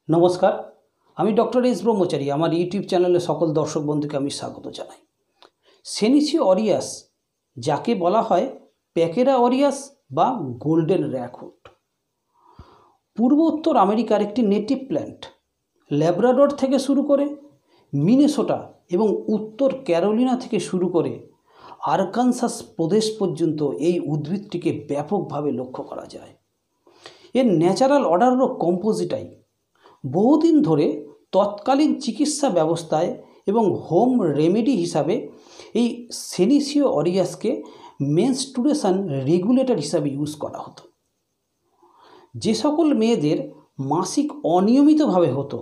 नमस्कार আমি doctor S ব্রহ্মচারী আমার ইউটিউব চ্যানেলে সকল দর্শক বন্ধুকে আমি স্বাগত জানাই। সেনিসিও অরিয়াস যাকে বলা হয় প্যাকেরা অরিয়াস বা গোল্ডেন র্যাকউড পূর্ব উত্তর আমেরিকার একটি নেটিভ প্ল্যান্ট। ল্যাব্রাডর থেকে শুরু করে মিনেসোটা এবং উত্তর ক্যারোলিনা থেকে শুরু করে আরকানসাস প্রদেশ পর্যন্ত এই উদ্ভিদটিকে ব্যাপকভাবে লক্ষ্য করা যায়। এর ন্যাচারাল অর্ডার হলো কম্পোজিটাই। বহুদিন ধরে তৎকালীন চিকিৎসা ব্যবস্থায় এবং হোম রেমেডি হিসাবে এই সেনিসিও অরিয়াসকে মেনস্ট্রুয়েশন রেগুলেটর হিসাবে ইউজ করা হতো। যে সকল মেয়েদের মাসিক অনিয়মিতভাবে হতো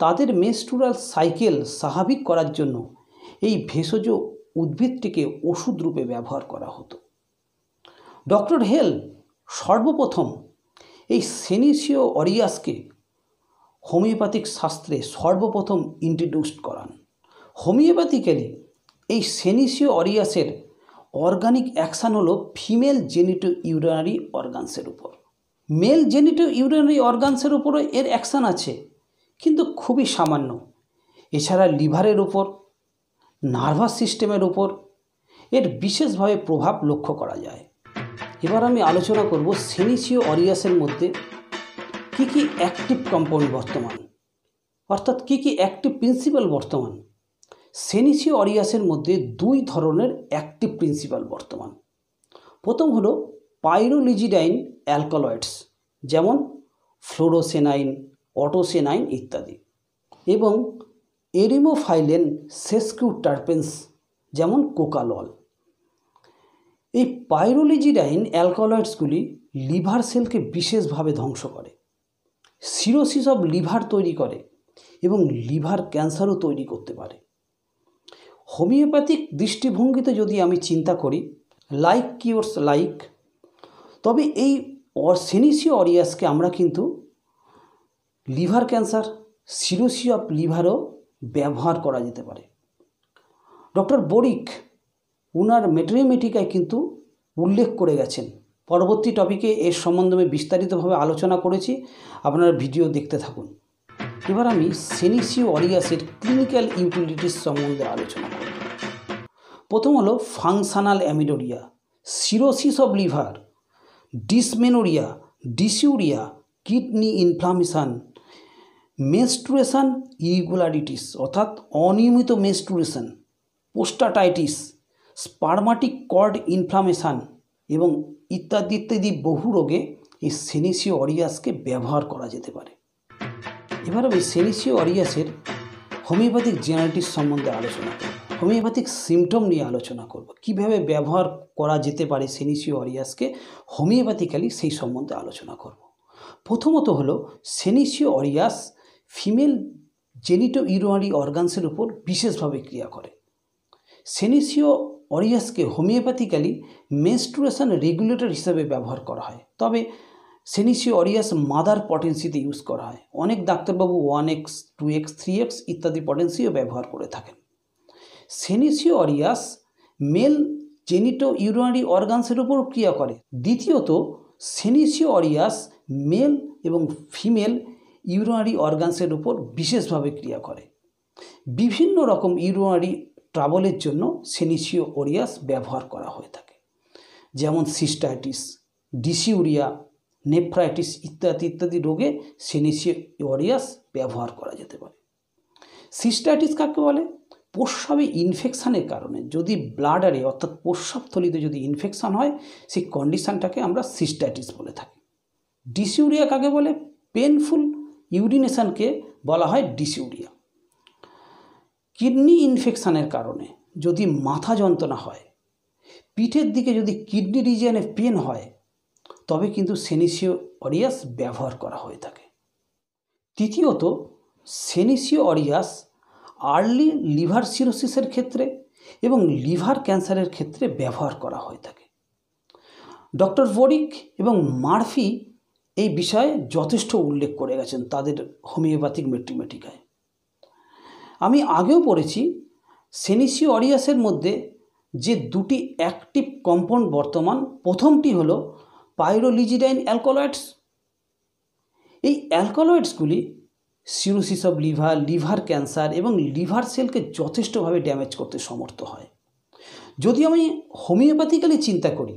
তাদের মেনস্ট্রুয়াল সাইকেল স্বাভাবিক করার জন্য এই ভেষজ উদ্ভিদটিকে ওষুধ রূপে ব্যবহার করা হতো। ডক্টর হেল সর্বপ্রথম এই সেনিসিও অরিয়াসকে হোমিওপ্যাথিক শাস্ত্রে সর্বপ্রথম ইন্ট্রোডিউসড করান। হোমিওপ্যাথিক্যালি এই সেনিসিও অরিয়াসের অর্গানিক অ্যাকশান হলো ফিমেল জেনিটো ইউরিনারি অর্গানসের উপর। মেল জেনিটো ইউরিনারি অর্গানসের উপরও এর অ্যাকশান আছে, কিন্তু খুবই সামান্য। এছাড়া লিভারের উপর, নার্ভাস সিস্টেমের উপর এর বিশেষভাবে প্রভাব লক্ষ্য করা যায়। এবার আমি আলোচনা করব সেনিসিও অরিয়াসের মধ্যে কী কী অ্যাক্টিভ কম্পাউন্ড বর্তমান, অর্থাৎ কী কী অ্যাক্টিভ প্রিন্সিপাল বর্তমান। সেনিসিও অরিয়াসের মধ্যে দুই ধরনের অ্যাক্টিভ প্রিন্সিপাল বর্তমান। প্রথম হলো পাইরোলিজিডাইন অ্যালকালয়েডস, যেমন ফ্লোরোসেনাইন, অটোসেনাইন ইত্যাদি, এবং এরিমোফাইলেন সেস্কিউটারপেন্স, যেমন কোকালল। এই পাইরোলিজিডাইন অ্যালকালয়েডসগুলি লিভার সেলকে বিশেষভাবে ধ্বংস করে, সিরোসিস অব লিভার তৈরি করে এবং লিভার ক্যান্সারও তৈরি করতে পারে। হোমিওপ্যাথিক দৃষ্টিভঙ্গিতে যদি আমি চিন্তা করি লাইক কিওরস লাইক, তবে এই সেনিসিও অরিয়াসকে আমরা কিন্তু লিভার ক্যান্সার, সিরোসিস অব লিভারও ব্যবহার করা যেতে পারে। ডক্টর বোরিক উনার মেট্রিমেটিকায় কিন্তু উল্লেখ করে গেছেন। পরবর্তী টপিকে এর সম্বন্ধে আমি বিস্তারিতভাবে আলোচনা করেছি, আপনারা ভিডিও দেখতে থাকুন। এবার আমি সেনিসিও অরিয়াসের ক্লিনিক্যাল ইউটিলিটিস সম্বন্ধে আলোচনা করব। প্রথম হলো functional amenorrhoea, cirrhosis of liver, dysmenorrhoea, dysuria, kidney inflammation, menstruation irregularities অর্থাৎ অনিয়মিত menstruation, prostatitis, spermatic cord inflammation এবং ইত্যাদি ইত্যাদি বহু রোগে এই সেনিসিও অরিয়াসকে ব্যবহার করা যেতে পারে। এবার আমি সেনিসিও অরিয়াসের হোমিওপ্যাথিক জেনেটিক্স সম্বন্ধে আলোচনা করব, হোমিওপ্যাথিক সিমটম নিয়ে আলোচনা করব, কিভাবে ব্যবহার করা যেতে পারে সেনিসিও অরিয়াসকে হোমিওপ্যাথিক্যালি সেই সম্বন্ধে আলোচনা করব। প্রথমত হলো সেনিসিও অরিয়াস ফিমেল জেনিটো ইউরিনারি অর্গানসের উপর বিশেষভাবে ক্রিয়া করে। সেনিসিও অরিয়াসকে হোমিওপ্যাথিক্যালি মেনস্ট্রুয়েশন রেগুলেটর হিসেবে ব্যবহার করা হয়, তবে সেনিসিও অরিয়াস মাদার পটেন্সিতে ইউজ করা হয়। অনেক ডাক্তারবাবু 1x, 2x, 3x ইত্যাদি পটেন্সিও ব্যবহার করে থাকেন। সেনিসিও অরিয়াস মেল জেনিটো ইউরিনারি অর্গানসের উপর ক্রিয়া করে। দ্বিতীয়ত সেনিসিও অরিয়াস মেল এবং ফিমেল ইউরিনারি অর্গানসের উপর বিশেষভাবে ক্রিয়া করে। বিভিন্ন রকম ইউরিনারি ট্রাবলের জন্য সেনিসিও অরিয়াস ব্যবহার করা হয়ে থাকে, যেমন সিস্টাইটিস, ডিসিউরিয়া, নেফ্রাইটিস ইত্যাদি ইত্যাদি রোগে সেনিসিও অরিয়াস ব্যবহার করা যেতে পারে। সিস্টাইটিস কাকে বলে? প্রস্রাবে ইনফেকশানের কারণে যদি ব্লাডারে অর্থাৎ প্রস্রাবথলিতে যদি ইনফেকশান হয় সেই কন্ডিশানটাকে আমরা সিস্টাইটিস বলে থাকি। ডিসিউরিয়া কাকে বলে? পেনফুল ইউরিনেশনকে বলা হয় ডিসিউরিয়া। কিডনি ইনফেকশানের কারণে যদি মাথা যন্ত্রণা হয়, পিঠের দিকে যদি কিডনি রিজিয়নে পেন হয়, তবে কিন্তু সেনিসিও অরিয়াস ব্যবহার করা হয়ে থাকে। তৃতীয়ত সেনিসিও অরিয়াস আর্লি লিভার সিরোসিসের ক্ষেত্রে এবং লিভার ক্যান্সারের ক্ষেত্রে ব্যবহার করা হয়ে থাকে। ডক্টর বোরিক এবং মার্ফি এই বিষয়ে যথেষ্ট উল্লেখ করে গেছেন তাদের হোমিওপ্যাথিক মেট্রিমেটিকায়। আমি আগেও পড়েছি সেনিসিও অরিয়াসের মধ্যে যে দুটি অ্যাক্টিভ কম্পাউন্ড বর্তমান, প্রথমটি হলো পাইরোলিজিডাইন অ্যালকালয়েডস এই অ্যালকালয়েডসগুলি cirrhosis of liver, liver cancer এবং লিভার সেলকে যথেষ্টভাবে ড্যামেজ করতে সমর্থ হয়। যদি আমি হোমিওপ্যাথিক্যালি চিন্তা করি,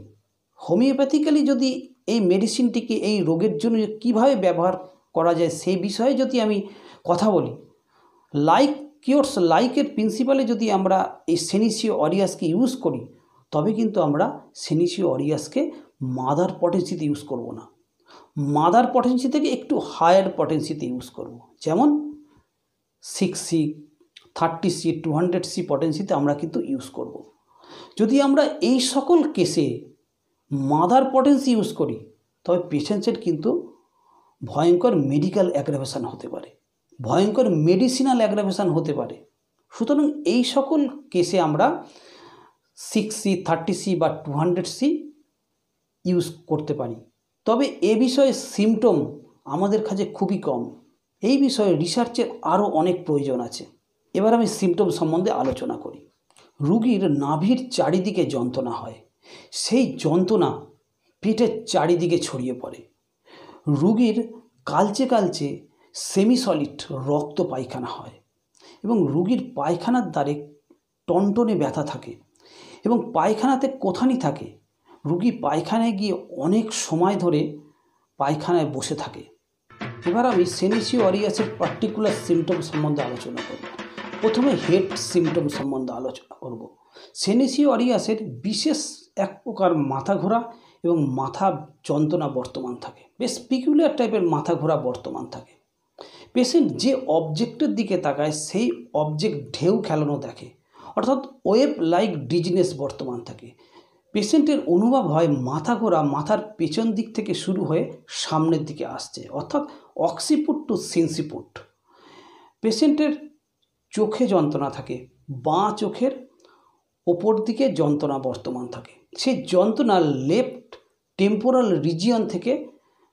হোমিওপ্যাথিক্যালি যদি এই মেডিসিনটিকে এই রোগের জন্য কীভাবে ব্যবহার করা যায় সেই বিষয়ে যদি আমি কথা বলি, লাইক কিওরস লাইকের প্রিন্সিপালে যদি আমরা এই সেনিসিও অরিয়াসকে ইউজ করি, তবে কিন্তু আমরা সেনিসিও অরিয়াসকে মাদার পটেন্সিতে ইউজ করব না, মাদার পটেন্সি থেকে একটু হায়ার পটেন্সিতে ইউজ করব। যেমন 6C, 30C, 200C পটেন্সিতে আমরা কিন্তু ইউজ করব। যদি আমরা এই সকল কেসে মাদার পটেন্সি ইউজ করি, তবে পেশেন্টের কিন্তু ভয়ঙ্কর মেডিকেল অ্যাগ্রাভেশন হতে পারে, ভয়ঙ্কর মেডিসিনাল অ্যাগ্রাভেশন হতে পারে। সুতরাং এই সকল কেসে আমরা 6C, 30C বা 200C ইউজ করতে পারি। তবে এ বিষয়ে সিমটম আমাদের কাছে খুবই কম, এই বিষয়ে রিসার্চের আরও অনেক প্রয়োজন আছে। এবার আমি সিমটম সম্বন্ধে আলোচনা করি। রোগীর নাভির চারিদিকে যন্ত্রণা হয়, সেই যন্ত্রণা পেটের চারিদিকে ছড়িয়ে পড়ে। রোগীর কালচে কালচে সেমিসলিড রক্ত পায়খানা হয় এবং রোগীর পায়খানার দ্বারে টনটনে ব্যথা থাকে এবং পায়খানাতে কোথানি থাকে। রোগী পায়খানায় গিয়ে অনেক সময় ধরে পায়খানায় বসে থাকে। এবার আমি সেনিসিও অরিয়াসের পার্টিকুলার সিমটম সম্বন্ধে আলোচনা করব। প্রথমে হেড সিমটম সম্বন্ধে আলোচনা করব। সেনিসিও অরিয়াসের বিশেষ এক প্রকার মাথা ঘোরা এবং মাথা যন্ত্রণা বর্তমান থাকে, বেশ পিকুলিয়ার টাইপের মাথা ঘোরা বর্তমান থাকে। পেশেন্ট যে অবজেক্টের দিকে তাকায় সেই অবজেক্ট ঢেউ খেলানো দেখে, অর্থাৎ ওয়েভ লাইক ডিজিনেস বর্তমান থাকে। পেশেন্টের অনুভব হয় মাথা ঘোরা মাথার পেছন দিক থেকে শুরু হয়ে সামনের দিকে আসছে, অর্থাৎ অক্সিপুট টু সিনসিপুট। পেশেন্টের চোখে যন্ত্রণা থাকে, বাঁ চোখের ওপর দিকে যন্ত্রণা বর্তমান থাকে। সেই যন্ত্রণা লেফট টেম্পোরাল রিজিয়ন থেকে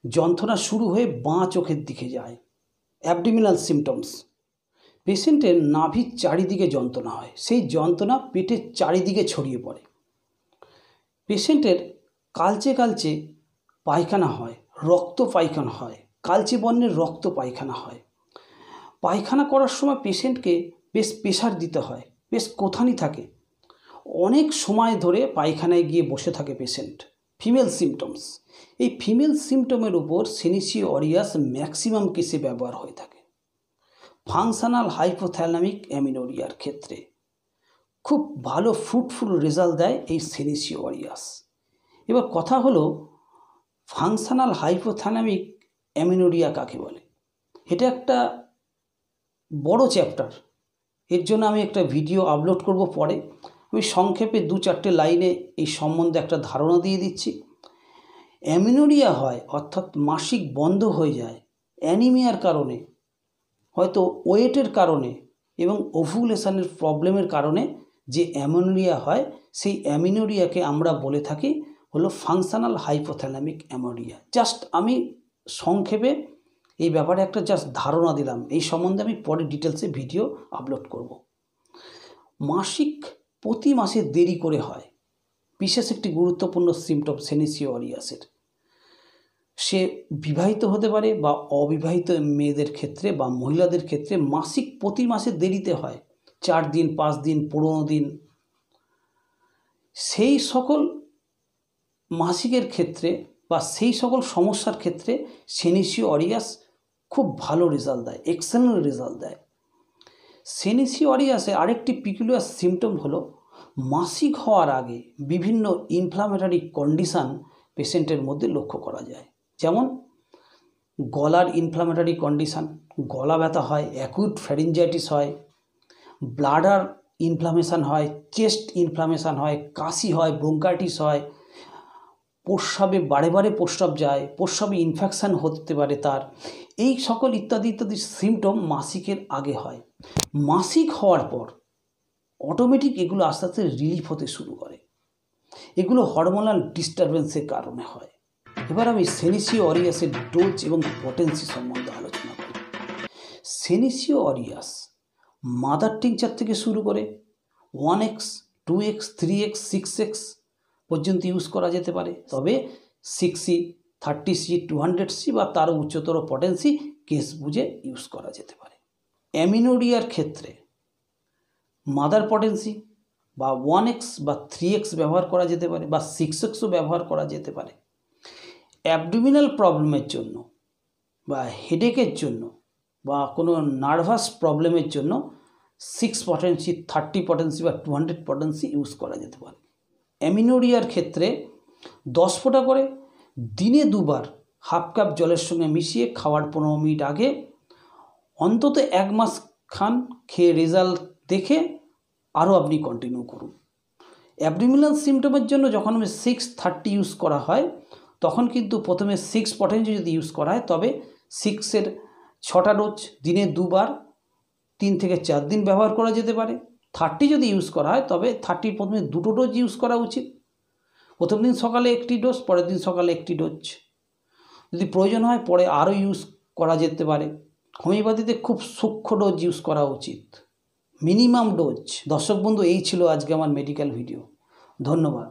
যন্ত্রণা শুরু হয়ে বাঁ চোখের দিকে যায়। অ্যাবডোমিনাল সিমটমস, পেশেন্টের নাভির চারিদিকে যন্ত্রণা হয়, সেই যন্ত্রণা পেটের চারিদিকে ছড়িয়ে পড়ে। পেশেন্টের কালচে কালচে পায়খানা হয়, রক্ত পায়খানা হয়, কালচে বর্ণের রক্ত পায়খানা হয়। পায়খানা করার সময় পেশেন্টকে বেশ প্রেশার দিতে হয়, বেশ কোথানি থাকে, অনেক সময় ধরে পায়খানায় গিয়ে বসে থাকে পেশেন্ট। ফিমেল সিমটমস, এই ফিমেল সিমটমের উপর সেনিসিও অরিয়াস ম্যাক্সিমাম কেসে ব্যবহার হয়ে থাকে। ফাংশনাল হাইপোথ্যালামিক অ্যামিনোরিয়ার ক্ষেত্রে খুব ভালো ফ্রুটফুল রেজাল্ট দেয় এই সেনিসিও অরিয়াস। এবার কথা হলো ফাংশনাল হাইপোথ্যালামিক অ্যামিনোরিয়া কাকে বলে। এটা একটা বড় চ্যাপ্টার, এর জন্য আমি একটা ভিডিও আপলোড করব পরে। আমি সংক্ষেপে 2-4টে লাইনে এই সম্বন্ধে একটা ধারণা দিয়ে দিচ্ছি। অ্যামিনোরিয়া হয় অর্থাৎ মাসিক বন্ধ হয়ে যায় অ্যানিমিয়ার কারণে, হয়তো ওয়েটের কারণে এবং ওভুলেশনের প্রবলেমের কারণে যে অ্যামিনোরিয়া হয়, সেই অ্যামিনোরিয়াকে আমরা বলে থাকি হলো ফাংশনাল হাইপোথ্যালামিক অ্যামিনোরিয়া। জাস্ট আমি সংক্ষেপে এই ব্যাপারে একটা জাস্ট ধারণা দিলাম, এই সম্বন্ধে আমি পরে ডিটেলসে ভিডিও আপলোড করব। মাসিক প্রতি মাসে দেরি করে হয়, বিশেষ একটি গুরুত্বপূর্ণ সিমটম সেনিসিও অরিয়াসের। সে বিবাহিত হতে পারে বা অবিবাহিত মেয়েদের ক্ষেত্রে বা মহিলাদের ক্ষেত্রে মাসিক প্রতি মাসে দেরিতে হয়, 4 দিন, 5 দিন, 15 দিন। সেই সকল মাসিকের ক্ষেত্রে বা সেই সকল সমস্যার ক্ষেত্রে সেনিসিও অরিয়াস খুব ভালো রেজাল্ট দেয়, এক্সেলেন্ট রেজাল্ট দেয়। সেনিসিও অরিয়াসে আরেকটি পিকুলিয়ার সিমটম হলো মাসিক হওয়ার আগে বিভিন্ন ইনফ্লামেটরি কন্ডিশান পেশেন্টের মধ্যে লক্ষ্য করা যায়। যেমন গলার ইনফ্লামেটরি কন্ডিশান, গলা ব্যথা হয়, অ্যাকুট ফ্যারিঞ্জাইটিস হয়, ব্লাডার ইনফ্লামেশান হয়, চেস্ট ইনফ্লামেশান হয়, কাশি হয়, ব্রঙ্কাইটিস হয়, প্রস্রাবে বারে বারে প্রস্রাব যায়, প্রস্রাবে ইনফেকশান হতে পারে তার, এই সকল ইত্যাদি ইত্যাদি সিমটম মাসিকের আগে হয়। মাসিক হওয়ার পর অটোমেটিক এগুলো আস্তে আস্তে রিলিফ হতে শুরু করে, এগুলো হরমোনাল ডিস্টারবেন্সের কারণে হয়। এবার আমি সেনিসিও অরিয়াসের ডোজ এবং পটেন্সি সম্বন্ধে আলোচনা করি। সেনিসিও অরিয়াস মাদার টিংচার থেকে শুরু করে 1x, 2x, 3x, 6x পর্যন্ত ইউজ করা যেতে পারে। তবে 6C, 30C 200C বা তারও উচ্চতর পটেন্সি কেস বুঝে ইউজ করা যেতে পারে। অ্যামিনোডিয়ার ক্ষেত্রে মাদার পটেন্সি বা 1x বা 3x ব্যবহার করা যেতে পারে বা 6xও ব্যবহার করা যেতে পারে। অ্যাবডোমিনাল প্রবলেমের জন্য বা হেডেকের জন্য বা কোনো নার্ভাস প্রবলেমের জন্য 6 পটেন্সি 30 পটেন্সি বা 200 পটেন্সি ইউজ করা যেতে পারে। অ্যামিনোডিয়ার ক্ষেত্রে 10 ফোঁটা করে দিনে 2 বার হাফ কাপ জলের সঙ্গে মিশিয়ে খাওয়ার 15 মিনিট আগে অন্তত 1 মাস খান, খেয়ে রেজাল্ট দেখে আরও আপনি কন্টিনিউ করুন। অ্যাবডোমিনাল সিমটমের জন্য যখন 630 ইউজ করা হয় তখন কিন্তু প্রথমে 6 পটেন্সি যদি ইউজ করা হয় তবে 6-এর 6টা ডোজ দিনে 2 বার 3 থেকে 4 দিন ব্যবহার করা যেতে পারে। 30 যদি ইউজ করা হয় তবে 30 প্রথমে 2টো ডোজ ইউজ করা উচিত। প্রথম দিন সকালে 1টি ডোজ, পরের দিন সকালে 1টি ডোজ। যদি প্রয়োজন হয় পরে আরও ইউজ করা যেতে পারে। হোমিওপ্যাথিতে খুব সূক্ষ্ম ডোজ ইউজ করা উচিত, মিনিমাম ডোজ। দর্শক বন্ধু, এই ছিল আজকে আমার মেডিকেল ভিডিও। ধন্যবাদ।